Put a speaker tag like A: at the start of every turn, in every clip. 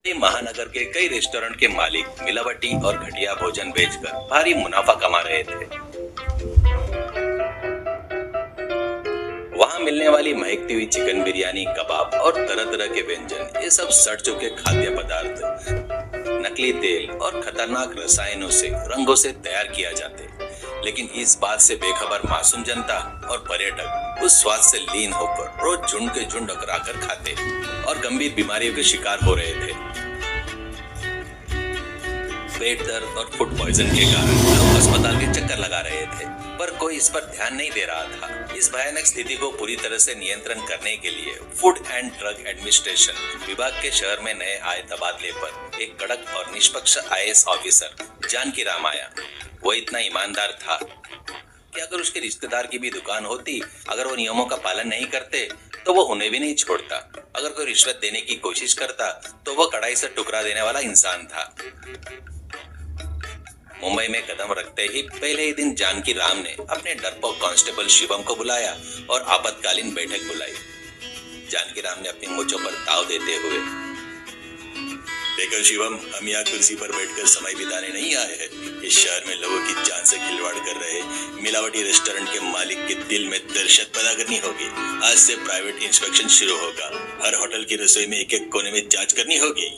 A: महानगर के कई रेस्टोरेंट के मालिक मिलावटी और घटिया भोजन बेचकर भारी मुनाफा कमा रहे थे। वहां मिलने वाली महकती हुई चिकन बिरयानी, कबाब और तरह तरह के व्यंजन, ये सब सड़ चुके खाद्य पदार्थ नकली तेल और खतरनाक रसायनों से, रंगों से तैयार किया जाते। लेकिन इस बात से बेखबर मासूम जनता और पर्यटक उस स्वाद से लीन होकर रोज झुंड के झुंड अकड़ाकर खाते और गंभीर बीमारियों के शिकार हो रहे थे। पेट दर्द और फूड पॉइजन के कारण लोग अस्पताल के चक्कर लगा रहे थे, पर कोई इस पर ध्यान नहीं दे रहा था। इस भयानक स्थिति को पूरी तरह से नियंत्रण करने के लिए फूड एंड ड्रग एडमिनिस्ट्रेशन विभाग के शहर में नए आए तबादले पर एक कड़क और निष्पक्ष आईएएस ऑफिसर जानकी राम आया। वो इतना ईमानदार था कि अगर उसके रिश्तेदार की भी दुकान होती, अगर वो नियमों का पालन नहीं करते तो वो उन्हें भी नहीं छोड़ता। अगर कोई रिश्वत देने की कोशिश करता तो वो कड़ाई से टुकरा देने वाला इंसान था। मुंबई में कदम रखते ही पहले ही दिन जानकी राम ने अपने डरपोक कांस्टेबल शिवम को बुलाया और आपातकालीन बैठक बुलाई। जानकी राम ने अपनी मूंछों पर ताव देते हुए, देखो शिवम, हम यहाँ कुर्सी पर बैठकर समय बिताने नहीं आए हैं। इस शहर में लोगों की जान से खिलवाड़ कर रहे मिलावटी रेस्टोरेंट के मालिक के दिल में दहशत पैदा करनी होगी। आज से प्राइवेट इंस्पेक्शन शुरू होगा। हर होटल की रसोई में एक एक कोने में जांच करनी होगी।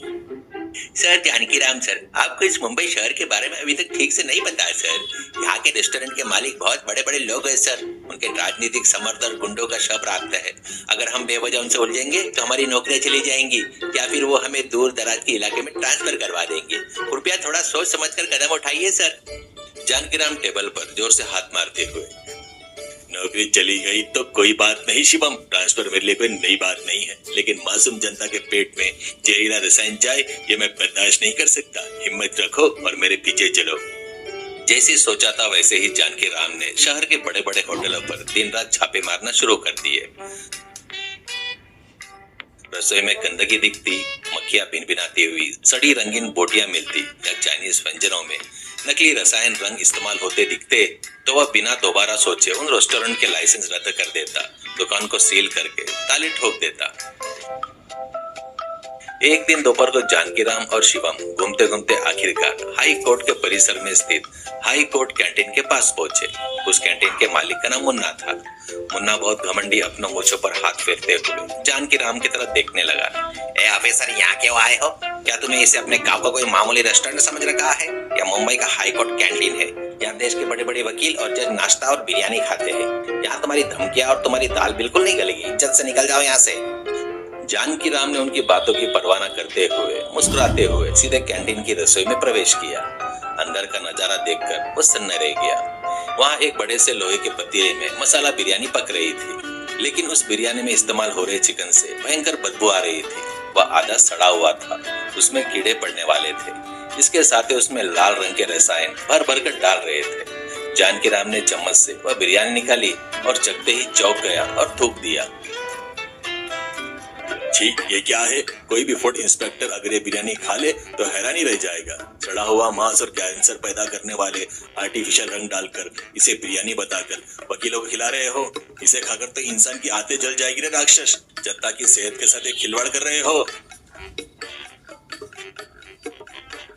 A: सर जानकी राम सर, आपको इस मुंबई शहर के बारे में अभी तक ठीक से नहीं पता है सर। यहाँ के रेस्टोरेंट के मालिक बहुत बड़े बड़े लोग हैं सर। उनके राजनीतिक समर्थक और गुंडों का शव राखता है। अगर हम बेवजह उनसे उलझेंगे तो हमारी नौकरियां चली जाएंगी, या फिर वो हमें दूर दराज के इलाके में ट्रांसफर करवा देंगे। कृपया थोड़ा सोच समझकर कदम उठाइए सर। जानकी राम टेबल पर जोर से हाथ मारते हुए, नौकरी चली गई तो कोई बात नहीं शिवम, ट्रांसफर मेरे लिए कोई नई बात नहीं है, लेकिन मासूम जनता के पेट में जहरीला रसायन जाए ये मैं बर्दाश्त नहीं कर सकता। हिम्मत रखो और मेरे पीछे चलो। जैसे सोचा था वैसे ही जानकी राम ने शहर के बड़े बड़े होटलों पर दिन रात छापे मारना शुरू कर दिए। रसोई में गंदगी दिखती, मक्खियां भिनभिनाती हुई सड़ी रंगीन बोटियां मिलती, या चाइनीज व्यंजनों में नकली रसायन रंग इस्तेमाल होते दिखते तो वह बिना दोबारा सोचे उन रेस्टोरेंट के लाइसेंस रद्द कर देता, दुकान को सील करके ताले ठोक देता। एक दिन दोपहर को जानकी राम और शिवम घूमते घूमते आखिरकार हाई कोर्ट के परिसर में स्थित हाई कोर्ट कैंटीन के पास पहुंचे। उस कैंटीन के मालिक का नाम मुन्ना था। मुन्ना बहुत घमंडी अपनों मूंछों पर हाथ फेरते हुए जानकी राम की तरफ देखने लगा। ए ऑफिसर, यहाँ क्यों आए हो? क्या तुम्हें इसे अपने गांव का कोई मामूली रेस्टोरेंट समझ रखा है या मुंबई का हाई कोर्ट कैंटीन है? यहाँ देश के बड़े बड़े वकील और जज नाश्ता और बिरयानी खाते हैं। यहाँ तुम्हारी धमकियां और तुम्हारी दाल बिल्कुल नहीं गलेगी। इज्जत से निकल जाओ यहाँ से। जानकी राम ने उनकी बातों की परवाह न करते हुए मुस्कुराते हुए सीधे कैंटीन की रसोई में प्रवेश किया। अंदर का नजारा देखकर वो सन्न रह गया। वहाँ एक बड़े से लोहे के पतीले में मसाला बिरयानी पक रही थी, लेकिन उस बिरयानी में इस्तेमाल हो रहे चिकन से भयंकर बदबू आ रही थी। वह आधा सड़ा हुआ था, उसमें कीड़े पड़ने वाले थे। इसके साथ ही उसमें लाल रंग के रसायन भर भर कर डाल रहे थे। जानकी राम ने चम्मच से वह बिरयानी निकाली और चखते ही चौंक गया और थूक दिया। छी, ये क्या है? कोई भी फूड इंस्पेक्टर अगर ये बिरयानी खा ले तो हैरानी रह जाएगा। सड़ा हुआ मांस और कैंसर पैदा करने वाले आर्टिफिशियल रंग डालकर इसे बिरयानी बताकर वकीलों को खिला रहे हो। इसे खाकर तो इंसान की आंतें जल जाएगी रे राक्षस। जनता की सेहत के साथ एक खिलवाड़ कर रहे हो।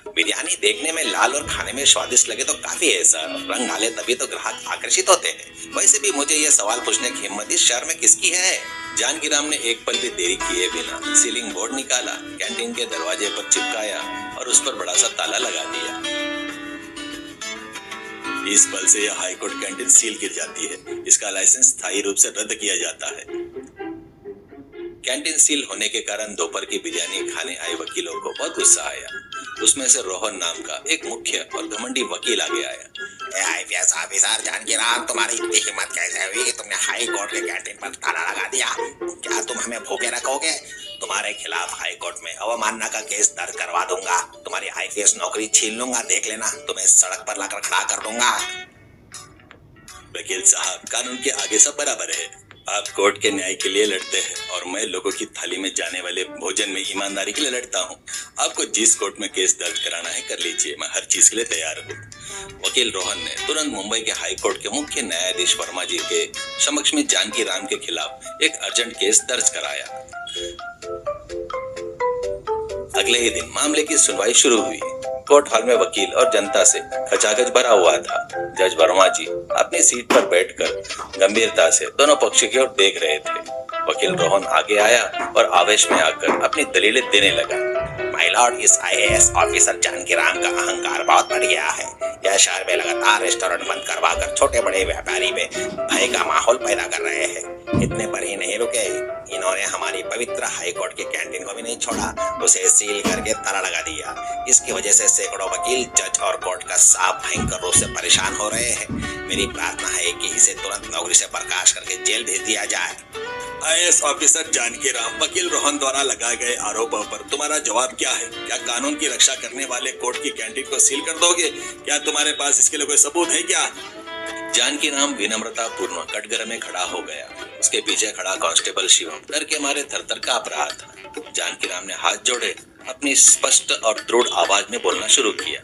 A: बिरयानी देखने में लाल और खाने में स्वादिष्ट लगे तो काफी है सर। रंग डाले तभी तो ग्राहक आकर्षित होते हैं। वैसे भी मुझे ये सवाल पूछने की हिम्मत इस शहर में किसकी है? जानकी राम ने एक पल भी देरी किए बिना सीलिंग बोर्ड निकाला, कैंटीन के दरवाजे पर चिपकाया और उस पर बड़ा सा ताला लगा दिया। इस पल से यह हाई कोर्ट कैंटीन सील गिर जाती है। इसका लाइसेंस स्थायी रूप से रद्द किया जाता है। कैंटीन सील होने के कारण दोपहर की बिरयानी खाने आए वकीलों को बहुत गुस्सा आया। उसमें से रोहन नाम का एक मुख्य और घमंडी वकील आगे आया। आईपीएस ऑफिसर जानकी राम, तुम्हारी इतनी हिम्मत कैसे हुई कि तुमने हाई कोर्ट के कैंटीन पर ताला लगा दिया? क्या तुम हमें भूखे रखोगे? तुम्हारे खिलाफ हाई कोर्ट में अवमानना का केस दर्ज करवा दूंगा। तुम्हारी आईपीएस नौकरी छीन लूंगा। देख लेना, तुम्हें सड़क पर लाकर खड़ा कर दूंगा। वकील साहब, कानून के आगे सब बराबर है। आप कोर्ट के न्याय के लिए लड़ते हैं और मैं लोगों की थाली में जाने वाले भोजन में ईमानदारी के लिए लड़ता हूँ। आपको जिस कोर्ट में केस दर्ज कराना है कर लीजिए, मैं हर चीज के लिए तैयार हूँ। वकील रोहन ने तुरंत मुंबई के हाई कोर्ट के मुख्य न्यायाधीश वर्मा जी के समक्ष में जानकी राम के खिलाफ एक अर्जेंट केस दर्ज कराया। अगले ही दिन मामले की सुनवाई शुरू हुई। कोर्ट हॉल में वकील और जनता से खचाखच भरा हुआ था। जज वर्मा जी अपनी सीट पर बैठकर गंभीरता से दोनों पक्ष की ओर देख रहे थे। वकील रोहन आगे आया और आवेश में आकर अपनी दलीलें देने लगा। माय लॉर्ड, इस आईएएस ऑफिसर जानकीराम का अहंकार बहुत बढ़ गया है। यह शहर में लगातार रेस्टोरेंट बंद करवाकर छोटे बड़े व्यापारी में भय का माहौल पैदा कर रहे हैं। इतने पर ही नहीं रुके, इन्होंने हमारी पवित्र हाई कोर्ट की कैंटीन को भी नहीं छोड़ा, उसे सील करके ताला लगा दिया। इसकी वजह से सैकड़ों वकील, जज और कोर्ट का स्टाफ भयंकर रूप से परेशान हो रहे हैं। मेरी प्रार्थना है कि इसे तुरंत नौकरी से बर्खास्त करके जेल भेज दिया जाए।
B: आईएएस ऑफिसर जानकीराम, वकील रोहन द्वारा लगाए गए आरोपों पर तुम्हारा जवाब क्या है? क्या कानून की रक्षा करने वाले कोर्ट की कैंटीन को सील कर दोगे? क्या तुम्हारे पास इसके लिए कोई सबूत है क्या?
A: जानकीराम विनम्रता पूर्ण कटघरे में खड़ा हो गया। उसके पीछे खड़ा कांस्टेबल शिवम डर के मारे थरथर कांप रहा था। जानकीराम ने हाथ जोड़े अपनी स्पष्ट और दृढ़ आवाज में बोलना शुरू किया।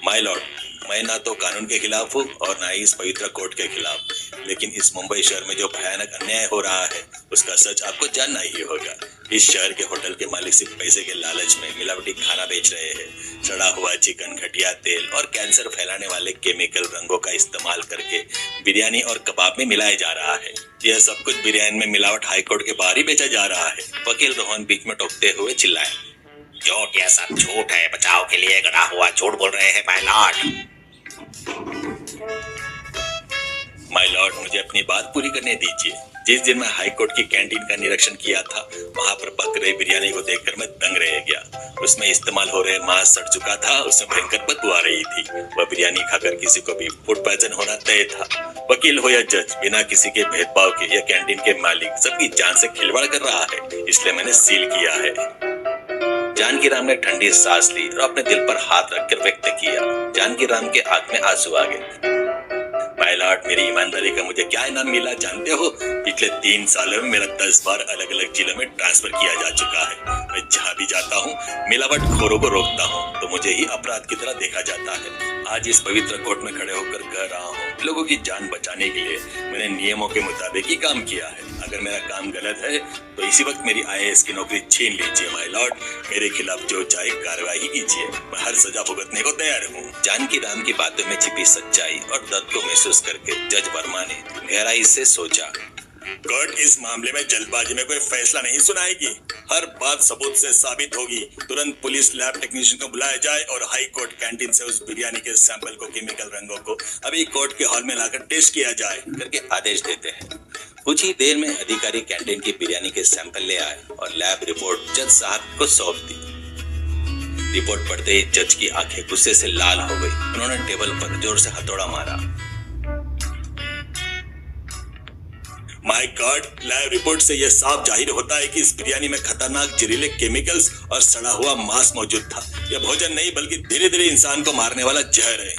A: माय लॉर्ड, मैं ना तो कानून के खिलाफ हूँ और ना ही इस पवित्र कोर्ट के खिलाफ, लेकिन इस मुंबई शहर में जो भयानक अन्याय हो रहा है उसका सच आपको जानना ही होगा। इस शहर के होटल के मालिक सिर्फ पैसे के लालच में मिलावटी खाना बेच रहे हैं। सड़ा हुआ चिकन, घटिया तेल और कैंसर फैलाने वाले केमिकल रंगों का इस्तेमाल करके बिरयानी और कबाब में मिलाया जा रहा है। यह सब कुछ बिरयानी में मिलावट हाईकोर्ट के बाहर ही बेचा जा रहा है। वकील रोहन बीच में टोकते हुए चिल्लाए।
C: झूठ, यह सब झूठ है। बचाव के लिए गड़ा हुआ झूठ बोल रहे हैं माय लॉर्ड।
B: माय लॉर्ड, मुझे अपनी बात पूरी करने दीजिए। जिस दिन मैं हाई कोर्ट की कैंटीन का निरीक्षण किया था, वहां पर पक रही बिरयानी को देखकर मैं दंग रह गया। उसमें इस्तेमाल हो रहे मांस सड़ चुका था, उसमें भयंकर बदबू आ रही थी। वह बिरयानी खाकर किसी को भी फूड पॉइजन होना तय था। वकील हो या जज, बिना किसी के भेदभाव के यह कैंटीन के मालिक सबकी जान से खिलवाड़ कर रहा है, इसलिए मैंने सील किया है।
A: जानकीराम ने ठंडी सांस ली और अपने दिल पर हाथ रखकर व्यक्त किया। जानकीराम के आंख में आंसू आ गए।
B: माय लॉर्ड, मेरी ईमानदारी का मुझे क्या इनाम मिला जानते हो? पिछले 3 सालों में मेरा 10 बार अलग अलग जिलों में ट्रांसफर किया जा चुका है। मैं जहाँ भी जाता हूँ मिलावटखोरों को रोकता हूँ तो मुझे ही अपराध की तरह देखा जाता है। आज इस पवित्र कोर्ट में खड़े होकर कह रहा हूँ, लोगों की जान बचाने के लिए मैंने नियमों के मुताबिक ही काम किया है। अगर मेरा काम गलत है तो इसी वक्त मेरी आईएएस की नौकरी छीन लीजिए माय लॉर्ड। मेरे खिलाफ जो चाहे कार्रवाई कीजिए, मैं हर सजा भुगतने को तैयार हूँ।
A: जानकीराम की बातों में छिपी सच्चाई और दर्द को महसूस करके जज वर्मा ने गहराई से सोचा।
B: कोर्ट इस मामले में जल्दबाजी में कोई फैसला नहीं सुनाएगी। हर बात सबूत से साबित होगी। तुरंत पुलिस लैब टेक्नीशियन को बुलाया जाए और हाई कोर्ट कैंटीन से उस बिरयानी के सैंपल को, केमिकल रंगों को अभी कोर्ट के हॉल में लाकर टेस्ट किया जाए
A: करके आदेश देते हैं। कुछ ही देर में अधिकारी कैंटीन की बिरयानी के सैंपल ले आए और लैब रिपोर्ट जज साहब को सौंप दी। रिपोर्ट पढ़ते ही जज की आंखें गुस्से से लाल हो गई। उन्होंने टेबल पर जोर से हथौड़ा मारा।
B: माय गॉड, लैब रिपोर्ट से यह साफ जाहिर होता है कि इस बिरयानी में खतरनाक जहरीले केमिकल्स और सड़ा हुआ मांस मौजूद था। यह भोजन नहीं बल्कि धीरे धीरे इंसान को मारने वाला जहर है।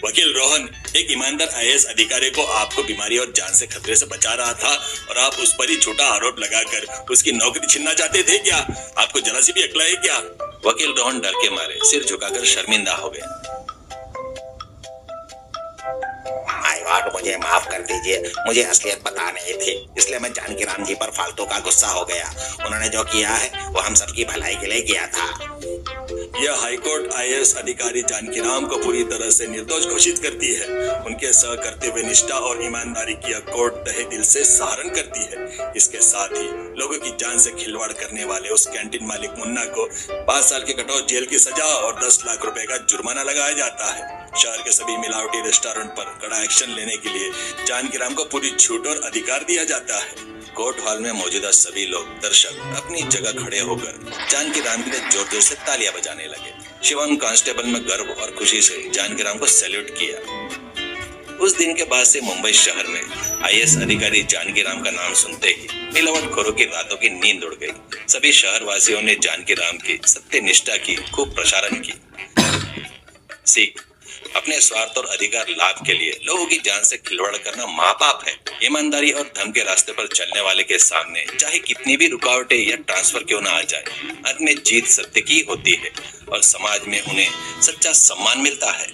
B: वकील रोहन, एक ईमानदार आईएएस अधिकारी को आपको बीमारी और जान से खतरे से बचा रहा था और आप उस पर ही झूठा आरोप लगाकर उसकी नौकरी छीनना चाहते थे क्या? आपको जरा सी भी अक्ल है क्या?
A: वकील रोहन डर के मारे सिर झुकाकर शर्मिंदा हो गए।
C: माय लॉर्ड, मुझे माफ कर दीजिए। मुझे असलियत पता नहीं थी, इसलिए मैं जानकीराम जी पर फालतू का गुस्सा हो गया। उन्होंने जो किया है वो हम सबकी भलाई के लिए किया था।
B: यह हाईकोर्ट आईएएस अधिकारी जानकीराम को पूरी तरह से निर्दोष घोषित करती है। उनके सहकर्तव्य निष्ठा और ईमानदारी की कोर्ट तहे दिल से सराहना करती है। इसके साथ ही लोगों की जान से खिलवाड़ करने वाले उस कैंटीन मालिक मुन्ना को 5 साल की कठोर जेल की सजा और 10 लाख रुपए का जुर्माना लगाया जाता है। शहर के सभी मिलावटी रेस्टोरेंट पर कड़ा एक्शन लेने के लिए जानकीराम को पूरी छूट और अधिकार दिया जाता है।
A: कोर्ट हॉल में मौजूदा सभी लोग दर्शक अपनी जगह खड़े होकर जानकीराम के लिए जोर जोर से तालियां बजाने लगे। शिवम कांस्टेबल में गर्व और खुशी से जानकीराम को सैल्यूट किया। उस दिन के बाद से मुंबई शहर में आईएएस अधिकारी जानकीराम का नाम सुनते ही मिलावटखोरों की रातों की नींद उड़ गई। सभी शहरवासियों ने जानकीराम की सत्यनिष्ठा की खूब प्रसारण की। सीख, अपने स्वार्थ और अधिकार लाभ के लिए लोगों की जान से खिलवाड़ करना महापाप है। ईमानदारी और धर्म के रास्ते पर चलने वाले के सामने चाहे कितनी भी रुकावटें या ट्रांसफर क्यों ना आ जाए, अंत में जीत सत्य की होती है और समाज में उन्हें सच्चा सम्मान मिलता है।